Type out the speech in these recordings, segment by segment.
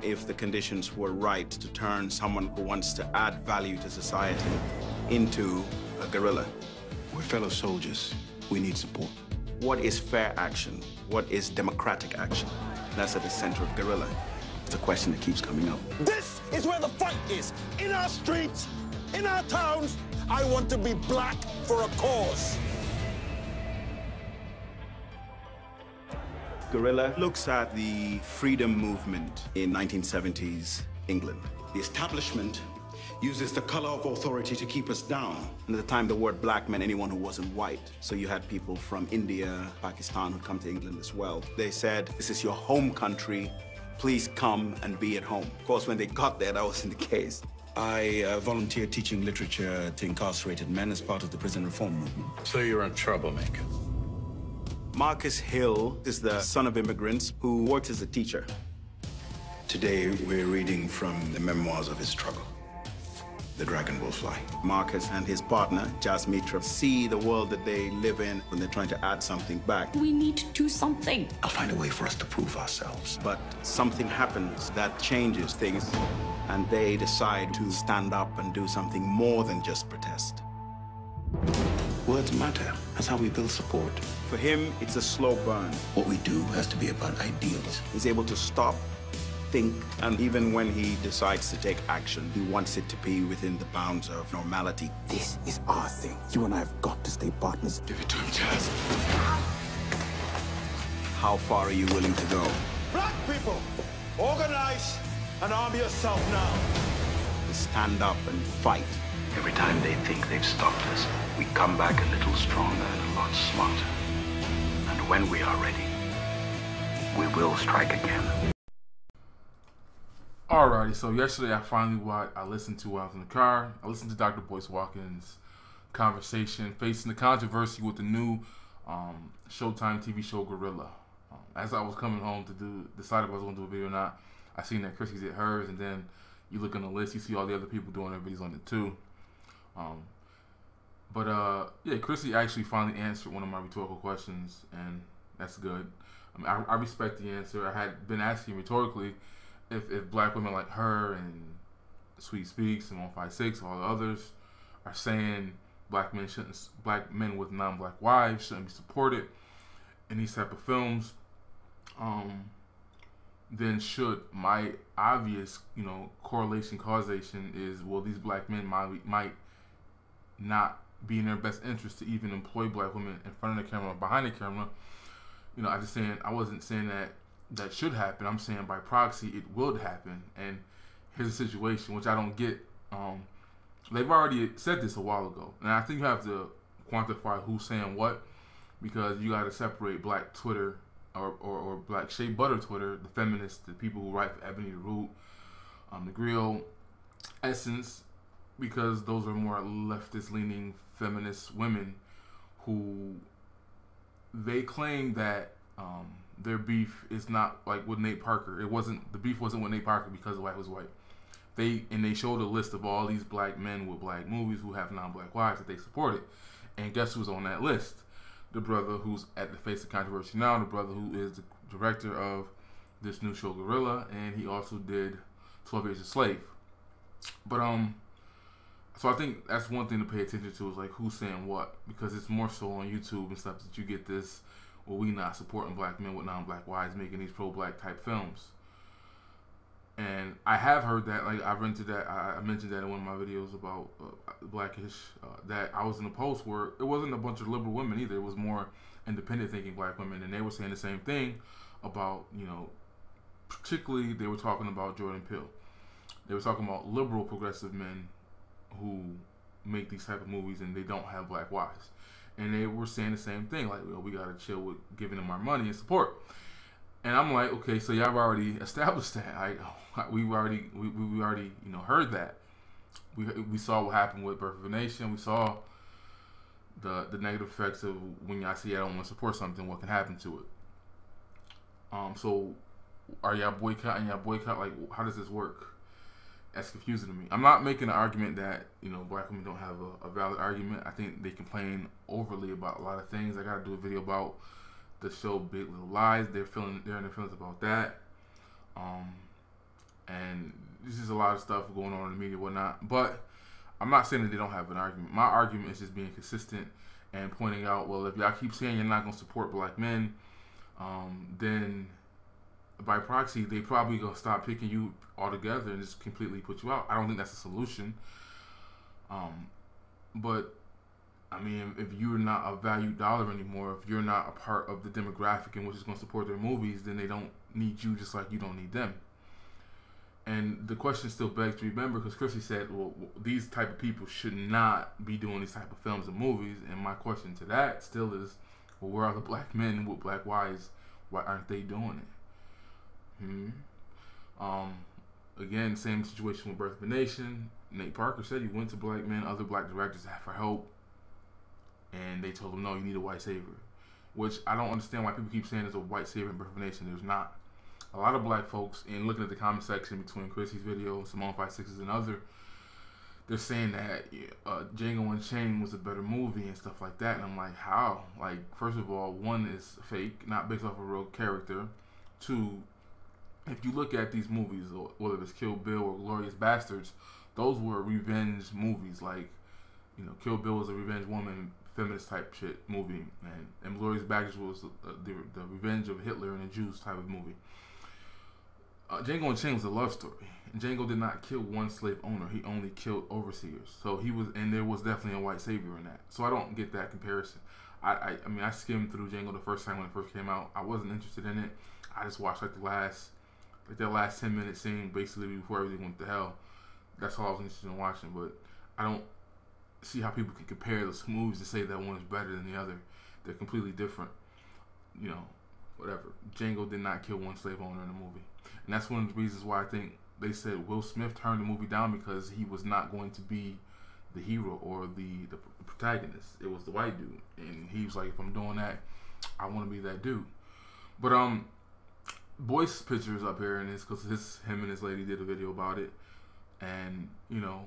if the conditions were right to turn someone who wants to add value to society into a guerrilla. We're fellow soldiers. We need support. What is fair action? What is democratic action? That's at the center of guerrilla. It's a question that keeps coming up. This is where the fight is. In our streets, in our towns. I want to be black for a cause. Guerrilla looks at the freedom movement in 1970s England. The establishment uses the color of authority to keep us down. And at the time, the word black meant anyone who wasn't white. So you had people from India, Pakistan who'd come to England as well. They said, this is your home country. Please come and be at home. Of course, when they got there, that wasn't the case. I volunteered teaching literature to incarcerated men as part of the prison reform movement. So you're a troublemaker. Marcus Hill is the son of immigrants who works as a teacher. Today, we're reading from the memoirs of his struggle. The Dragon Will Fly. Marcus and his partner, Jasmitra, see the world that they live in when they're trying to add something back. We need to do something. I'll find a way for us to prove ourselves. But something happens that changes things, and they decide to stand up and do something more than just protest. Words matter. That's how we build support. For him, it's a slow burn. What we do has to be about ideals. He's able to stop, think, and even when he decides to take action, he wants it to be within the bounds of normality. This is our thing. You and I have got to stay partners. Give it to him, Jazz. How far are you willing to go? Black people, organize and arm yourself now. To stand up and fight. Every time they think they've stopped us, we come back a little stronger and a lot smarter. And when we are ready, we will strike again. Alrighty, so yesterday I listened to while I was in the car. I listened to Dr. Boyce Watkins' conversation facing the controversy with the new Showtime TV show Guerrilla. As I was coming home to decide if I was going to do a video or not, I seen that Chrissy did hers, and then you look on the list, you see all the other people doing their videos on it too. Yeah, Chrissy actually finally answered one of my rhetorical questions, and that's good. I mean, I respect the answer. I had been asking rhetorically if black women like her and Sweet Speaks and 156, all the others, are saying black men with non-black wives shouldn't be supported in these type of films, then should my obvious, correlation causation is, well, these black men might not be in their best interest to even employ black women in front of the camera or behind the camera. I wasn't saying that should happen. I'm saying by proxy it will happen. And here's a situation which I don't get. They've already said this a while ago, and I think you have to quantify who's saying what, because you got to separate black Twitter or black shea butter Twitter, the feminists, the people who write for Ebony the Root, the Grill, Essence, because those are more leftist leaning feminist women who they claim that their beef is not like with Nate Parker. The beef wasn't with Nate Parker because the white was white. They showed a list of all these black men with black movies who have non-black wives that they supported, and guess who's on that list? The brother who's at the face of controversy now, the brother who is the director of this new show Guerrilla, and he also did 12 Years a Slave. But so I think that's one thing to pay attention to, is like who's saying what, because it's more so on YouTube and stuff that you get this, well, we not supporting black men with non-black wives making these pro-black type films. And I have heard that, like I mentioned that in one of my videos about Blackish, that I was in a post where it wasn't a bunch of liberal women either. It was more independent thinking black women, and they were saying the same thing about, particularly they were talking about Jordan Peele. They were talking about liberal progressive men who make these type of movies and they don't have black wives. And they were saying the same thing, like, we gotta chill with giving them our money and support. And I'm like, okay, so y'all have already established that. We already heard that. We saw what happened with Birth of a Nation. We saw the negative effects of when y'all say I don't want to support something, what can happen to it. So are y'all boycotting? Like, how does this work? That's confusing to me. I'm not making an argument that black women don't have a valid argument. I think they complain overly about a lot of things. I gotta do a video about the show Big Little Lies. They're in their feelings about that. And there's just a lot of stuff going on in the media and whatnot. But I'm not saying that they don't have an argument. My argument is just being consistent and pointing out, well, if y'all keep saying you're not going to support black men, then by proxy, they probably going to stop picking you altogether and just completely put you out. I don't think that's a solution. But, I mean, if you're not a valued dollar anymore, if you're not a part of the demographic in which is going to support their movies, then they don't need you just like you don't need them. And the question still begs to remember, because Chrissy said, well, these type of people should not be doing these type of films and movies. And my question to that still is, well, where are the black men with black wives? Why aren't they doing it? Again, same situation with Birth of a Nation. Nate Parker said he went to black men, other black directors for help, and they told him, no, you need a white savior. Which I don't understand why people keep saying there's a white savior in Birth of a Nation. There's not. A lot of black folks, and looking at the comment section between Chrissy's video, Simone 56's, and other, they're saying that Django Unchained was a better movie and stuff like that. And I'm like, how? Like, first of all, one is fake, not based off a real character. Two, if you look at these movies, whether it's Kill Bill or Glorious Bastards, those were revenge movies. Like, you know, Kill Bill was a revenge woman, feminist type shit movie, and Glorious Bastards was the revenge of Hitler and the Jews type of movie. Django Unchained was a love story. And Django did not kill one slave owner. He only killed overseers. So he was, and there was definitely a white savior in that. So I don't get that comparison. I mean, I skimmed through Django the first time when it first came out. I wasn't interested in it. I just watched like that last 10-minute scene basically before everything went to hell. That's all I was interested in watching. But I don't see how people can compare those movies and say that one is better than the other. They're completely different. You know, whatever. Django did not kill one slave owner in the movie. And that's one of the reasons why I think they said Will Smith turned the movie down, because he was not going to be the hero or the protagonist. It was the white dude. And he was like, if I'm doing that, I want to be that dude. But Boyce's picture is up here, and it's because him and his lady did a video about it. And, you know,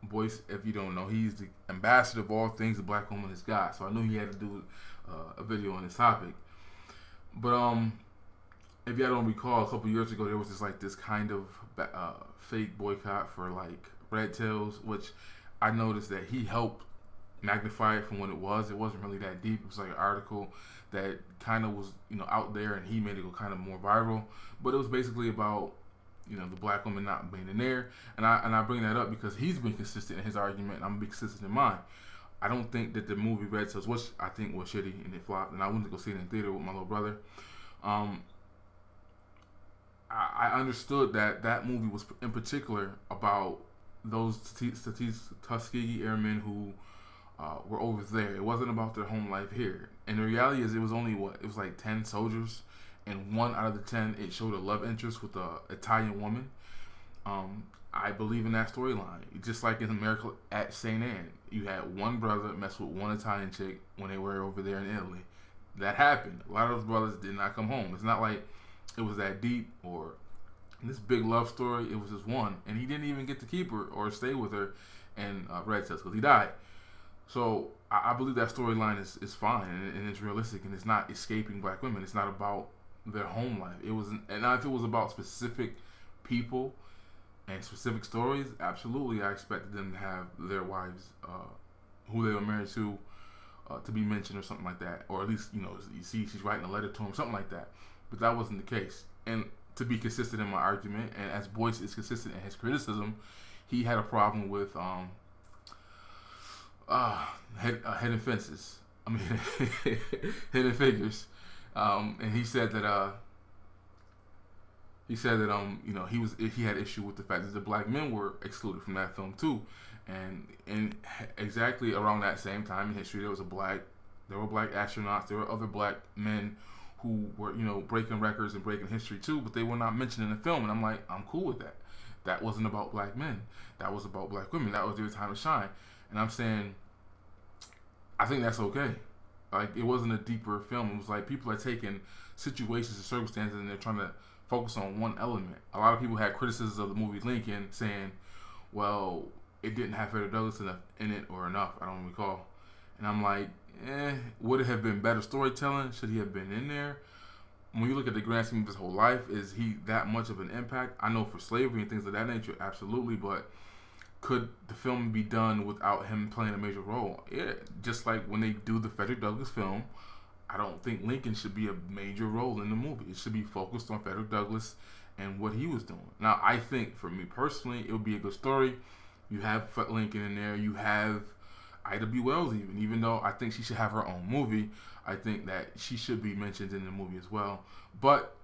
Boyce, if you don't know, he's the ambassador of all things a black woman has got. So I knew he had to do a video on this topic. But if y'all don't recall, a couple years ago, there was this kind of fake boycott for like Red Tails, which I noticed that he helped magnify it from what it was. It wasn't really that deep. It was like an article that kind of was, you know, out there, and he made it go kind of more viral. But it was basically about, you know, the black woman not being in there. And I bring that up because he's been consistent in his argument, and I'm gonna be consistent in mine. I don't think that the movie Red Tails, which I think was shitty and it flopped, and I went to go see it in theater with my little brother. I understood that movie was in particular about those Tuskegee Airmen who were over there. It wasn't about their home life here. And the reality is, it was only it was like 10 soldiers, and 1 out of the 10, it showed a love interest with an Italian woman. I believe in that storyline. Just like in America at St. Anne, you had one brother mess with one Italian chick when they were over there in Italy. That happened. A lot of those brothers did not come home. It's not like it was that deep or this big love story. It was just one, and he didn't even get to keep her or stay with her in Red Tails because he died. So I believe that storyline is fine, and it's realistic, and it's not escaping black women. It's not about their home life. It was, and if it was about specific people and specific stories, absolutely, I expected them to have their wives, who they were married to be mentioned or something like that, or at least, you know, you see she's writing a letter to him, something like that. But that wasn't the case. And to be consistent in my argument, and as Boyce is consistent in his criticism, he had a problem with hidden fences. I mean, hidden figures. And he said that you know, he had issue with the fact that the black men were excluded from that film too. And exactly around that same time in history, there were black astronauts, there were other black men who were, you know, breaking records and breaking history too, but they were not mentioned in the film. And I'm like, I'm cool with that. That wasn't about black men. That was about black women. That was their time to shine. And I'm saying, I think that's okay. Like, it wasn't a deeper film. It was like people are taking situations and circumstances and they're trying to focus on one element. A lot of people had criticisms of the movie Lincoln, saying, well, it didn't have Frederick Douglass in it or enough. I don't recall. And I'm like, would it have been better storytelling? Should he have been in there? when you look at the grand scheme of his whole life, is he that much of an impact? I know for slavery and things of that nature, absolutely, but could the film be done without him playing a major role? Yeah, just like when they do the Frederick Douglass film, I don't think Lincoln should be a major role in the movie. It should be focused on Frederick Douglass and what he was doing. Now, I think for me personally, it would be a good story. You have Lincoln in there. You have I.W. Wells even though I think she should have her own movie. I think that she should be mentioned in the movie as well. But,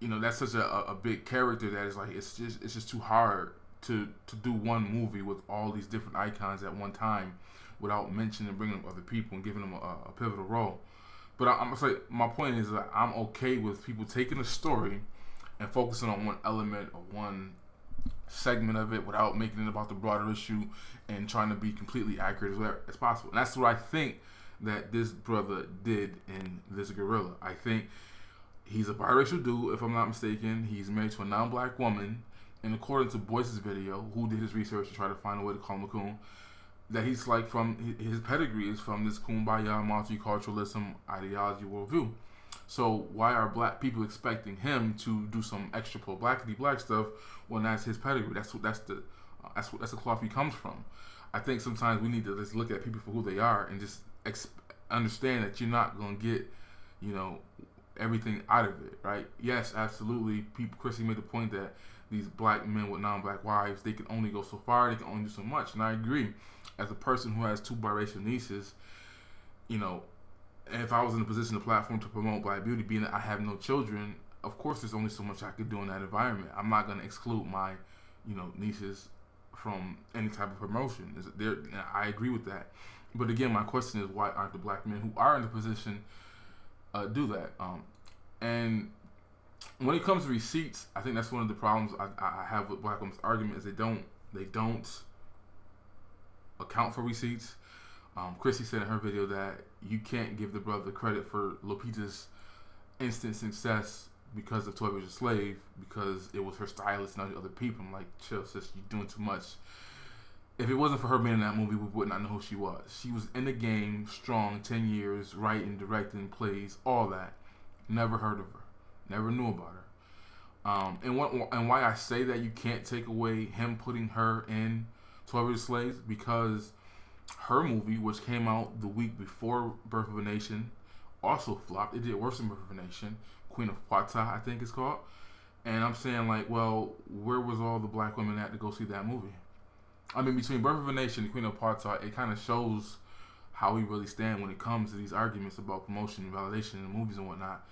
you know, that's such a big character that is like, it's just too hard to do one movie with all these different icons at one time without mentioning and bringing up other people and giving them a pivotal role. But I'm gonna say, my point is that I'm okay with people taking a story and focusing on one element or one segment of it without making it about the broader issue and trying to be completely accurate as possible. And that's what I think that this brother did in this Guerrilla. I think he's a biracial dude, if I'm not mistaken. He's married to a non-black woman. And according to Boyce's video, who did his research to try to find a way to call him a coon, that he's like from, his pedigree is from this kumbaya multiculturalism ideology worldview. So why are black people expecting him to do some extra blackity black stuff when that's his pedigree? That's the cloth he comes from. I think sometimes we need to just look at people for who they are and just understand that you're not gonna get, you know, everything out of it, right? Yes, absolutely. Chrissy made the point that these black men with non-black wives, they can only go so far, they can only do so much, and I agree. As a person who has 2 biracial nieces, you know, if I was in a position, a platform to promote black beauty, being that I have no children, of course there's only so much I could do in that environment. I'm not going to exclude my, you know, nieces from any type of promotion. I agree with that. But again, my question is, why aren't the black men who are in the position do that? And when it comes to receipts, I think that's one of the problems I have with black women's argument is they don't account for receipts. Chrissy said in her video that you can't give the brother credit for Lupita's instant success because of 12 Years a Slave, because it was her stylist and other people. I'm like, chill, sis, you're doing too much. If it wasn't for her being in that movie, we would not know who she was. She was in the game, strong, 10 years, writing, directing, plays, all that. Never heard of her. Never knew about her. And why I say that you can't take away him putting her in 12 Years a Slave, because her movie, which came out the week before Birth of a Nation, also flopped. It did worse than Birth of a Nation. Queen of Pata, I think it's called. And I'm saying, like, well, where was all the black women at to go see that movie? I mean, between Birth of a Nation and Queen of Pata, it kind of shows how we really stand when it comes to these arguments about promotion and validation in the movies and whatnot.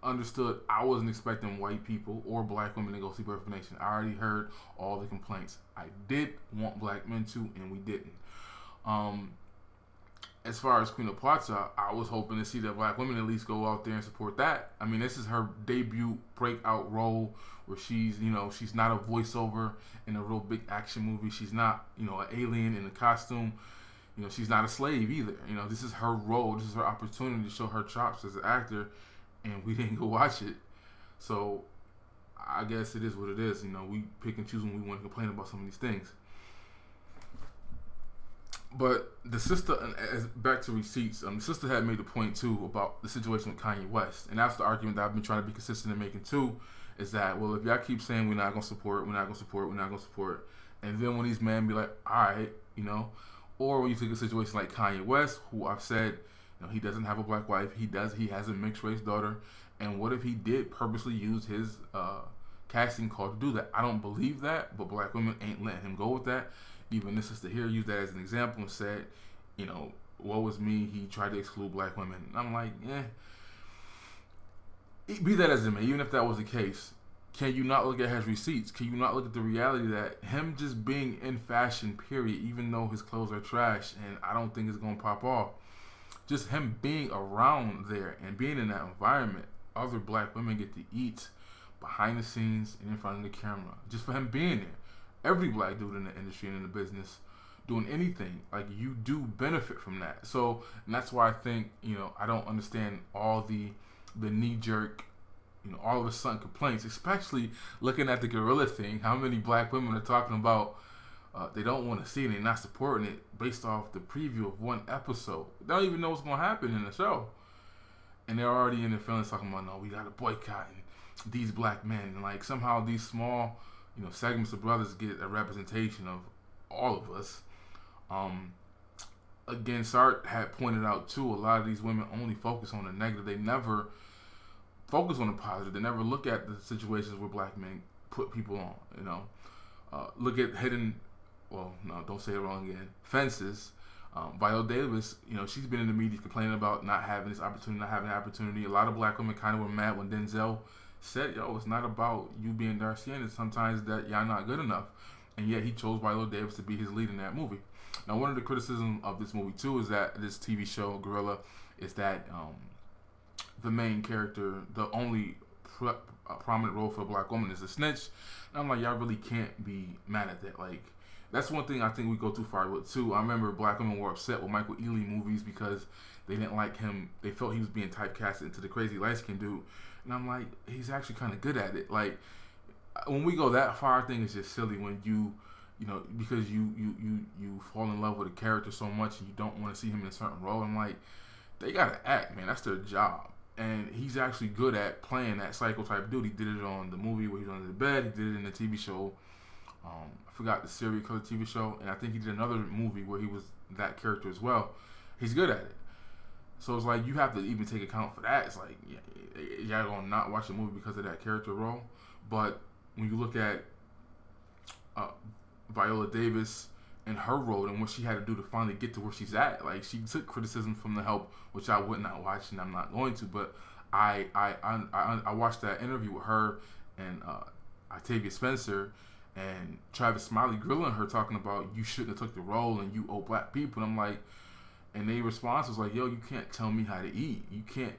Understood, I wasn't expecting white people or black women to go see Birth of a Nation. I already heard all the complaints. I did want black men to, and we didn't. As far as Queen of Pata, I was hoping to see that black women at least go out there and support that. I mean, this is her debut breakout role where she's, you know, she's not a voiceover in a real big action movie. She's not, you know, an alien in a costume. You know, she's not a slave either. You know, this is her role. This is her opportunity to show her chops as an actor, and we didn't go watch it. So I guess it is what it is. You know, we pick and choose when we want to complain about some of these things. But the sister, back to receipts, the sister had made a point too about the situation with Kanye West. And that's the argument that I've been trying to be consistent in making too, is that, well, if y'all keep saying we're not going to support, we're not going to support, we're not going to support, and then when these men be like, all right, you know, or when you take a situation like Kanye West, who I've said, you know, he doesn't have a black wife, he has a mixed race daughter, and what if he did purposely use his casting call to do that? I don't believe that, but black women ain't letting him go with that. Even this sister here used that as an example and said, you know, woe is me, he tried to exclude black women. And I'm like, be that as it may, even if that was the case, can you not look at his receipts? Can you not look at the reality that him just being in fashion, period, even though his clothes are trash and I don't think it's going to pop off, just him being around there and being in that environment, other black women get to eat behind the scenes and in front of the camera. Just for him being there. Every black dude in the industry and in the business doing anything, like, you do benefit from that. So, and that's why I think, you know, I don't understand all the knee-jerk, you know, all of a sudden complaints, especially looking at the Guerrilla thing. How many black women are talking about they don't want to see it, they're not supporting it based off the preview of one episode. They don't even know what's going to happen in the show. and they're already in their feelings talking about, no, we got to boycott these black men. And like somehow these small, segments of brothers get a representation of all of us. Again, Sart had pointed out too, a lot of these women only focus on the negative. They never focus on the positive. They never look at the situations where black men put people on, look at don't say it wrong again, fences. Viola Davis, she's been in the media complaining about not having this opportunity, not having the opportunity. A lot of black women kind of were mad when Denzel said, it's not about you being Darcy, and sometimes that y'all not good enough. And yet he chose Viola Davis to be his lead in that movie. Now, one of the criticisms of this movie too is that this TV show, Guerrilla, is that the main character, the only prominent role for a black woman, is a snitch. And I'm like, y'all really can't be mad at that. Like, that's one thing I think we go too far with too. I remember black women were upset with Michael Ealy movies because they didn't like him. They felt he was being typecasted into the crazy light-skinned dude. And I'm like, he's actually kind of good at it. Like, when we go that far, I think it's just silly when because you fall in love with a character so much and you don't want to see him in a certain role. I'm like, they gotta act, man. That's their job. And he's actually good at playing that psycho type dude. He did it on the movie where he was under the bed. He did it in the TV show. I forgot the serial killer TV show, and I think he did another movie where he was that character as well. He's good at it. So it's like you have to even take account for that. It's like, y'all gonna not watch the movie because of that character role. But when you look at Viola Davis and her role and what she had to do to finally get to where she's at, like, she took criticism from The Help, which I would not watch and I'm not going to. But I watched that interview with her and Octavia Spencer and Travis Smiley grilling her, talking about you shouldn't have took the role and you owe black people. And I'm like, and their response was like, yo, you can't tell me how to eat.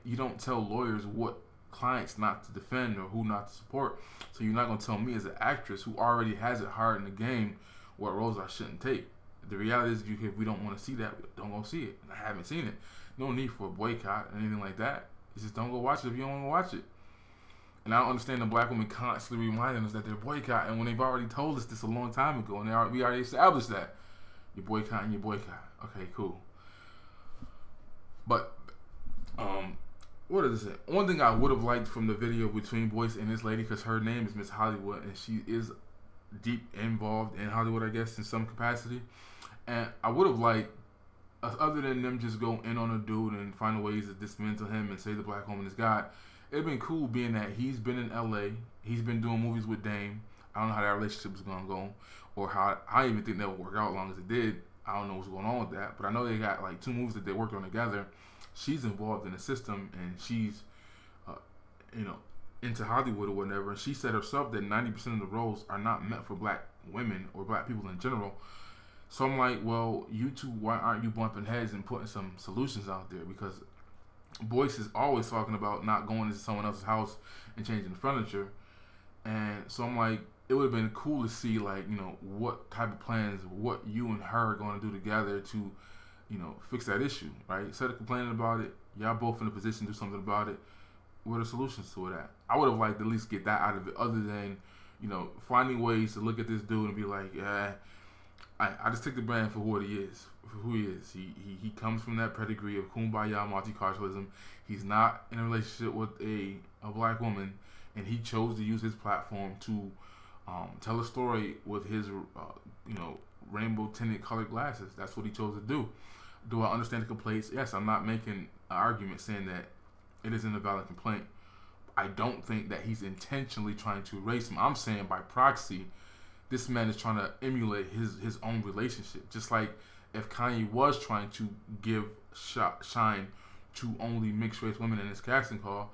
You don't tell lawyers what clients not to defend or who not to support. So you're not gonna tell me as an actress who already has it hard in the game what roles I shouldn't take. The reality is, if we don't want to see that, don't go see it. And I haven't seen it. No need for a boycott or anything like that. It's just don't go watch it if you don't want to watch it. And I don't understand the black women constantly reminding us that they're boycotting when they've already told us this a long time ago, and we already established that. You're boycotting, you boycott. Okay, cool. But, what is it? One thing I would have liked from the video between Boyce and this lady, because her name is Miss Hollywood, and she is deep involved in Hollywood, I guess, in some capacity. And I would have liked, other than them just go in on a dude and find ways to dismantle him and say the black woman is God, it'd been cool being that he's been in LA, he's been doing movies with Dame. I don't know how that relationship is gonna go, or how I even think that would work out as long as it did. I don't know what's going on with that, but I know they got like 2 movies that they worked on together. She's involved in the system and she's, into Hollywood or whatever. And she said herself that 90% of the roles are not meant for black women or black people in general. So I'm like, well, you two, why aren't you bumping heads and putting some solutions out there? Because Boyce is always talking about not going into someone else's house and changing the furniture. And so I'm like, it would have been cool to see, like, what type of plans, what you and her are going to do together to, fix that issue, right? Instead of complaining about it, y'all both in a position to do something about it. What are the solutions to it at? I would have liked to at least get that out of it, other than, finding ways to look at this dude and be like, yeah, I just take the brand for who he is. He comes from that pedigree of kumbaya multiculturalism. He's not in a relationship with a black woman, and he chose to use his platform to tell a story with his rainbow tinted colored glasses. That's what he chose to do. Do I understand the complaints? Yes, I'm not making an argument saying that it isn't a valid complaint. I don't think that he's intentionally trying to erase him. I'm saying by proxy, this man is trying to emulate his own relationship. Just like if Kanye was trying to give shine to only mixed race women in his casting call,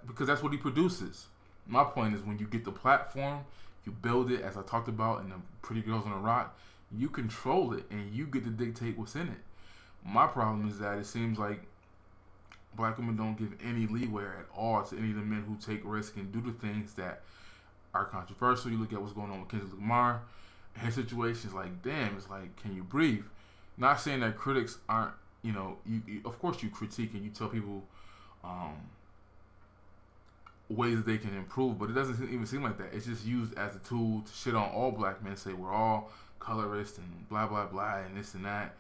because that's what he produces. My point is, when you get the platform, you build it, as I talked about in the Pretty Girls on the Rock, you control it and you get to dictate what's in it. My problem is that it seems like black women don't give any leeway at all to any of the men who take risks and do the things that are controversial. You look at what's going on with Kendrick Lamar, his situation is like, damn, it's like, can you breathe? Not saying that critics aren't, you of course you critique and you tell people ways that they can improve, but it doesn't even seem like that. It's just used as a tool to shit on all black men, say we're all colorist and blah, blah, blah, and this and that.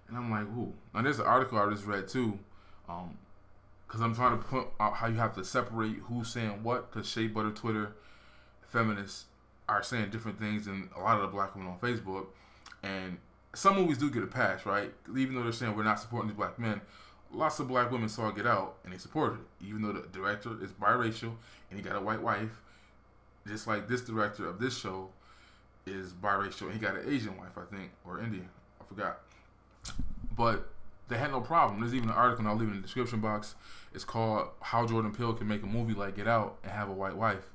And I'm like, ooh. Now, there's an article I just read, too, because I'm trying to point out how you have to separate who's saying what, because Shea Butter Twitter feminists are saying different things than a lot of the black women on Facebook, and some movies do get a pass, right? Even though they're saying we're not supporting these black men, lots of black women saw Get Out and they supported it, even though the director is biracial and he got a white wife, just like this director of this show is biracial and he got an Asian wife, I think, or Indian, I forgot. But they had no problem. There's even an article, and I'll leave it in the description box. It's called How Jordan Peele Can Make a Movie Like Get Out and Have a White Wife.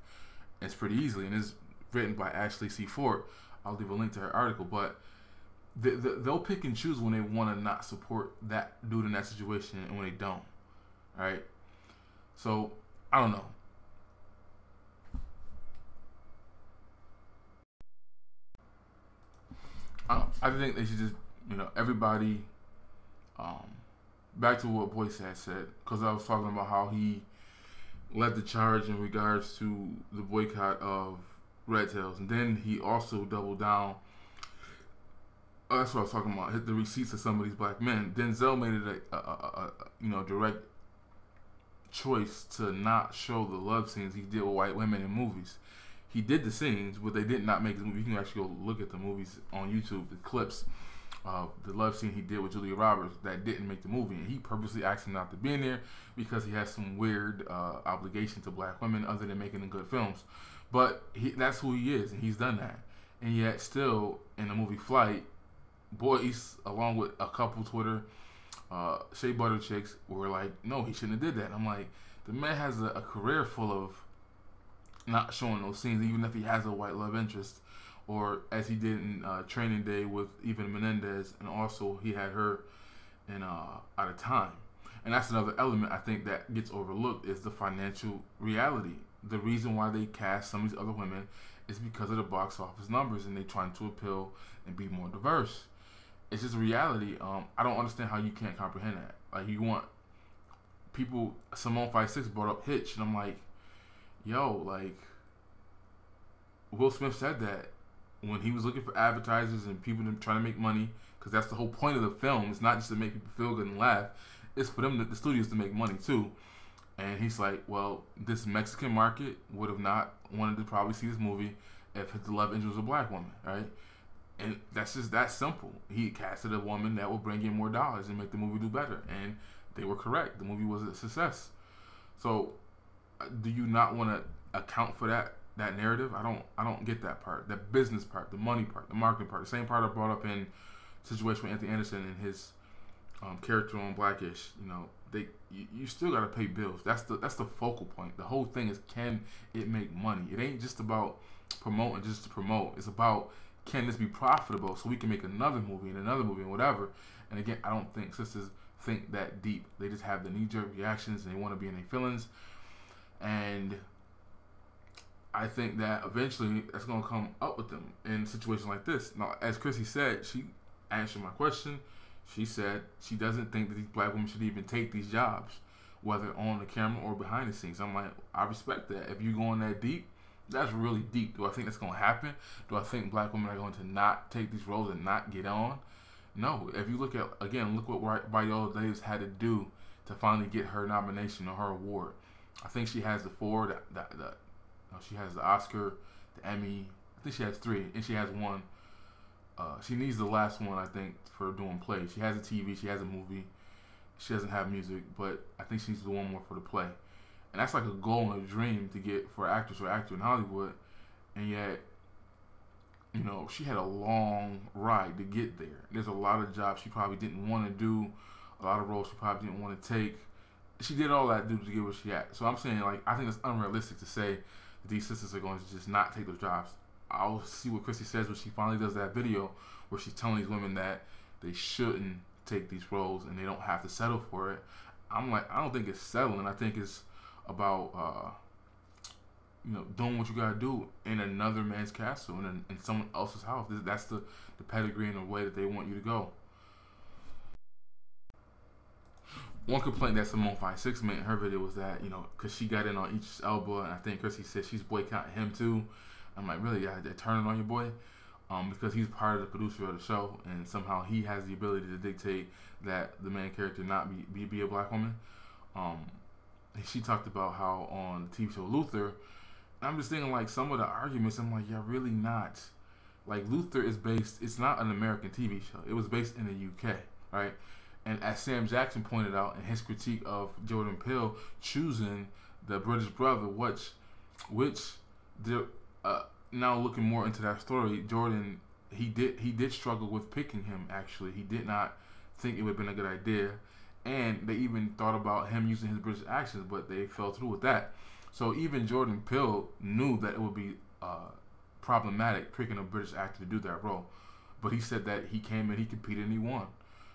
And it's pretty easily, and it's written by Ashley C. Ford. I'll leave a link to her article, but they'll pick and choose when they want to not support that dude in that situation and when they don't. All right? So, I don't know. I think they should just, everybody, back to what Boyce had said, because I was talking about how he led the charge in regards to the boycott of Red Tails, and then he also doubled down. That's what I was talking about. Hit the receipts of some of these black men. Denzel made it a direct choice to not show the love scenes he did with white women in movies. He did the scenes, but they did not make the movie. You can actually go look at the movies on YouTube, the clips of the love scene he did with Julia Roberts that didn't make the movie, and he purposely asked him not to be in there because he has some weird obligation to black women other than making the good films. But that's who he is, and he's done that. And yet, still in the movie Flight, Boyce, along with a couple Twitter Shea Butter chicks, were like, no, he shouldn't have did that. And I'm like, the man has a career full of not showing those scenes, even if he has a white love interest, or as he did in Training Day with Eva Menendez, and also he had her in Out of Time. And that's another element I think that gets overlooked, is the financial reality. The reason why they cast some of these other women is because of the box office numbers, and they're trying to appeal and be more diverse. It's just a reality. I don't understand how you can't comprehend that. Like, you want people, Simone 56 brought up Hitch, and I'm like, yo, like, Will Smith said that when he was looking for advertisers and people trying to make money, because that's the whole point of the film. It's not just to make people feel good and laugh. It's for them, the studios, to make money too. And he's like, well, this Mexican market would have not wanted to probably see this movie if the love interest was a black woman, right? And that's just that simple. He casted a woman that will bring in more dollars and make the movie do better. And they were correct. The movie was a success. So, do you not want to account for that narrative? I don't get that part. That business part, the money part, the marketing part. The same part I brought up in Situation with Anthony Anderson and his character on Blackish. You still got to pay bills. That's the focal point. The whole thing is, can it make money? It ain't just about promoting just to promote. It's about, can this be profitable so we can make another movie and whatever. And again, I don't think sisters think that deep. They just have the knee-jerk reactions and they want to be in their feelings. And I think that eventually that's going to come up with them in situations like this. Now, as Chrissy said, she answered my question. She said she doesn't think that these black women should even take these jobs, whether on the camera or behind the scenes. I'm like, I respect that. If you're going that deep, that's really deep. Do I think that's going to happen? Do I think black women are going to not take these roles and not get on? No. If you look what Viola Davis had to do to finally get her nomination or her award. I think she has the four. She has the Oscar, the Emmy. I think she has 3, and she has 1. She needs the last one, I think, for doing plays. She has a TV. She has a movie. She doesn't have music, but I think she needs the one more for the play. And that's like a goal and a dream to get for an actress or actor in Hollywood. And yet, she had a long ride to get there. There's a lot of jobs she probably didn't want to do, a lot of roles she probably didn't want to take. She did all that to get where she at. So I'm saying, like, I think it's unrealistic to say that these sisters are going to just not take those jobs. I'll see what Chrissy says when she finally does that video where she's telling these women that they shouldn't take these roles and they don't have to settle for it. I'm like, I don't think it's settling. I think it's about doing what you gotta do in another man's castle, in someone else's house. That's the pedigree and the way that they want you to go. One complaint that Simone 56 made in her video was that, because she got in on Idris Elba, and I think Chrissy said she's boycotting him too. I'm like, really? They're turning on your boy? Because he's part of the producer of the show, and somehow he has the ability to dictate that the main character not be a black woman. she talked about how on the TV show Luther. I'm just thinking like some of the arguments. I'm like, yeah, really not. Like Luther is based. It's not an American TV show. It was based in the UK, right? And as Sam Jackson pointed out in his critique of Jordan Peele choosing the British brother, now looking more into that story, Jordan he did struggle with picking him. Actually, he did not think it would have been a good idea, and they even thought about him using his British accent, but they fell through with that. So even Jordan Peele knew that it would be problematic picking a British actor to do that role, but he said that he came in, he competed, and he won,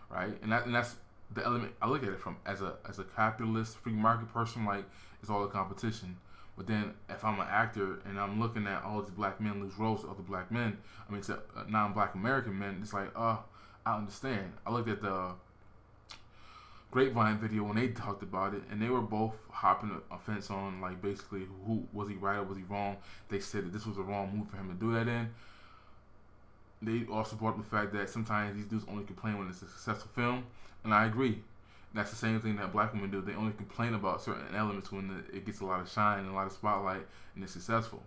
right? And that's the element I look at it from as a capitalist free market person. Like, it's all a competition. But then if I'm an actor and I'm looking at all these black men lose roles to other black men, I mean to non-black American men, it's like, I understand. I looked at the Grapevine video when they talked about it, and they were both hopping a fence on, like, basically who was he right or was he wrong. They said that this was a wrong move for him to do that in. They also brought up the fact that sometimes these dudes only complain when it's a successful film, and I agree. That's the same thing that black women do. They only complain about certain elements when it gets a lot of shine and a lot of spotlight and it's successful.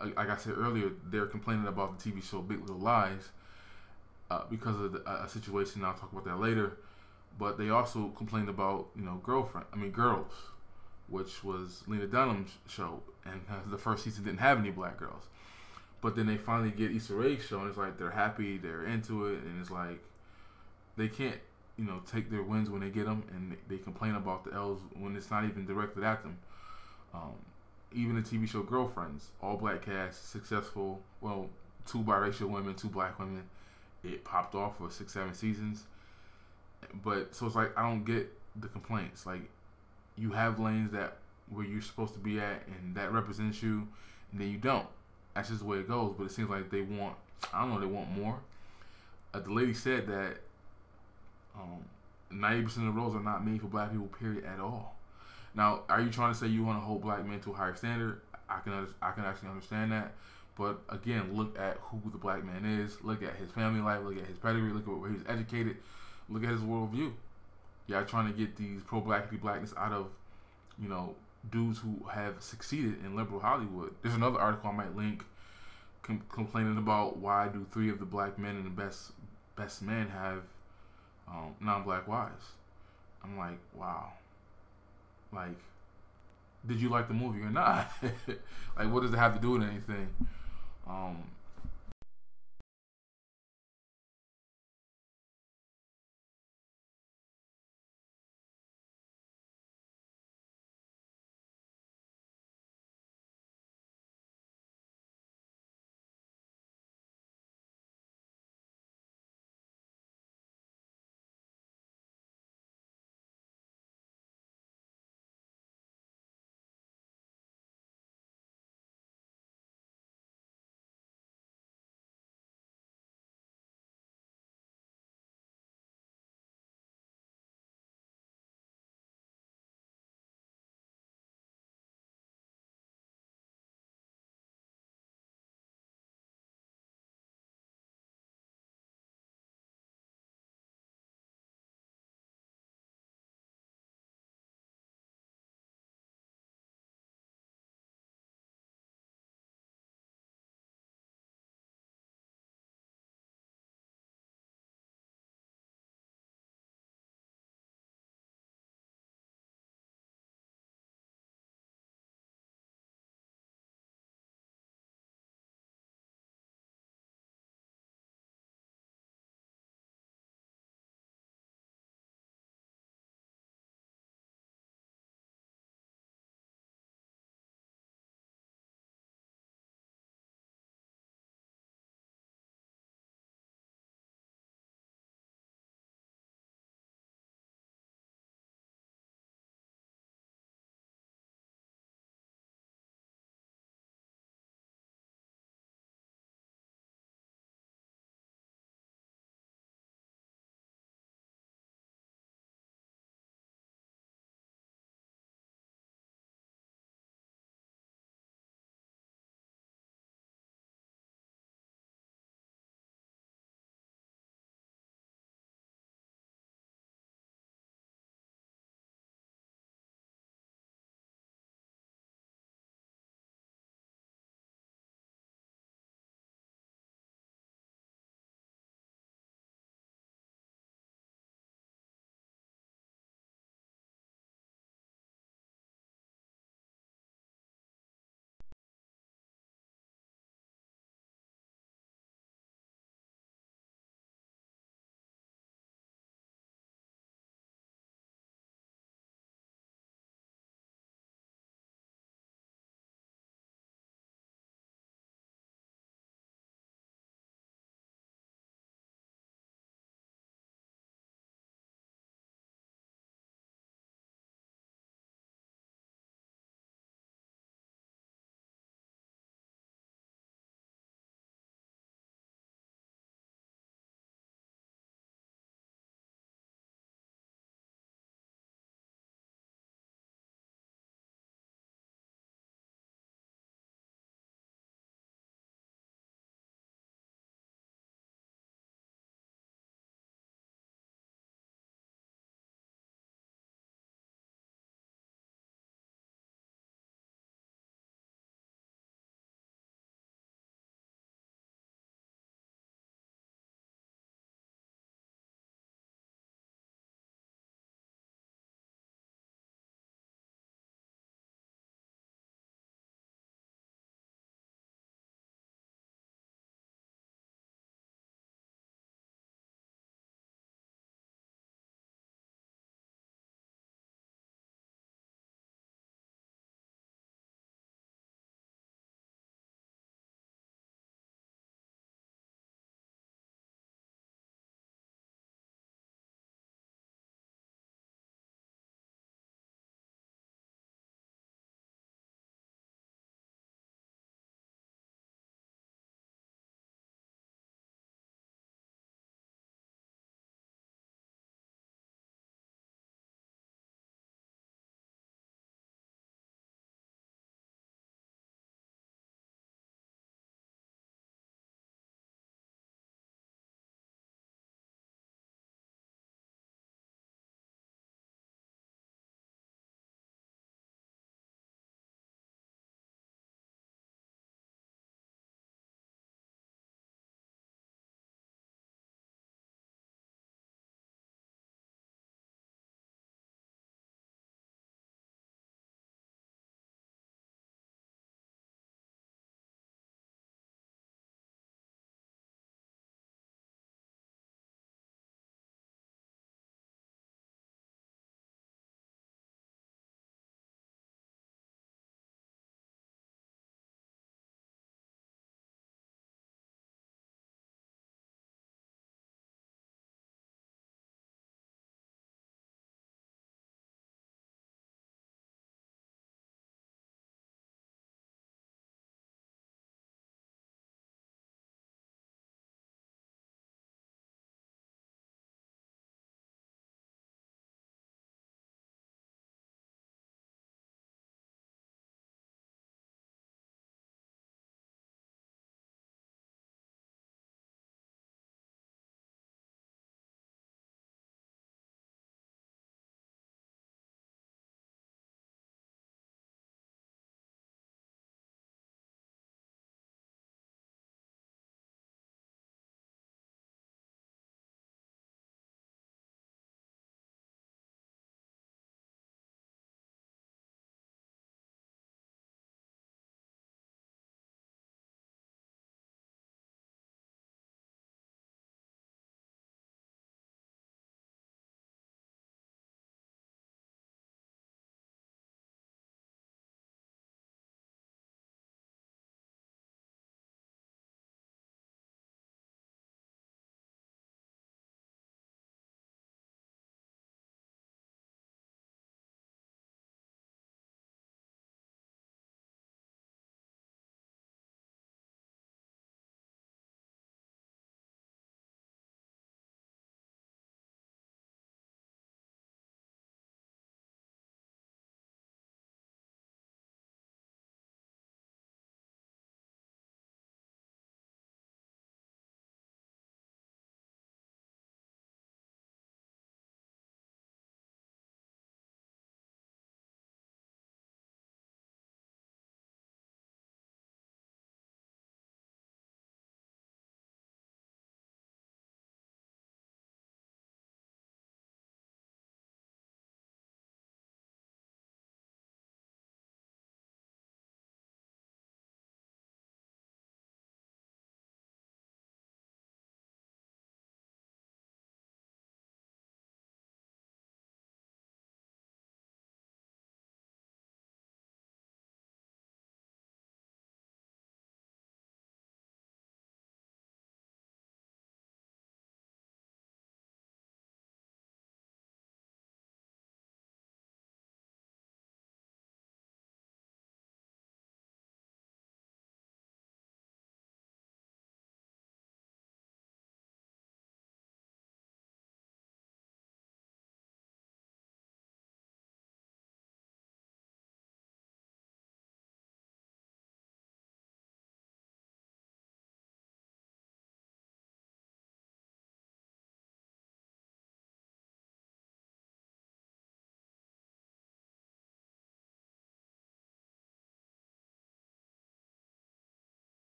Like I said earlier, they're complaining about the TV show Big Little Lies because of a situation. I'll talk about that later. But they also complained about, Girls, which was Lena Dunham's show, and the first season didn't have any black girls. But then they finally get Issa Rae's show, and it's like they're happy, they're into it, and it's like they can't, take their wins when they get them, and they complain about the L's when it's not even directed at them. Even the TV show Girlfriends, all black cast, successful, 2 biracial women, 2 black women. It popped off for 6-7 seasons. But so it's like I don't get the complaints. Like, you have lanes that where you're supposed to be at, and that represents you, and then you don't. That's just the way it goes. But it seems like they want more. The lady said that 90% of the roles are not made for black people, period, at all. Now, are you trying to say you want to hold black men to a higher standard? I can actually understand that. But again, look at who the black man is. Look at his family life. Look at his pedigree. Look at where he was educated. Look at his worldview. Y'all trying to get these pro-blackness out of, dudes who have succeeded in liberal Hollywood. There's another article I might link complaining about why do 3 of the black men and the best men have non-black wives. I'm like, wow. Like, did you like the movie or not? Like, what does it have to do with anything?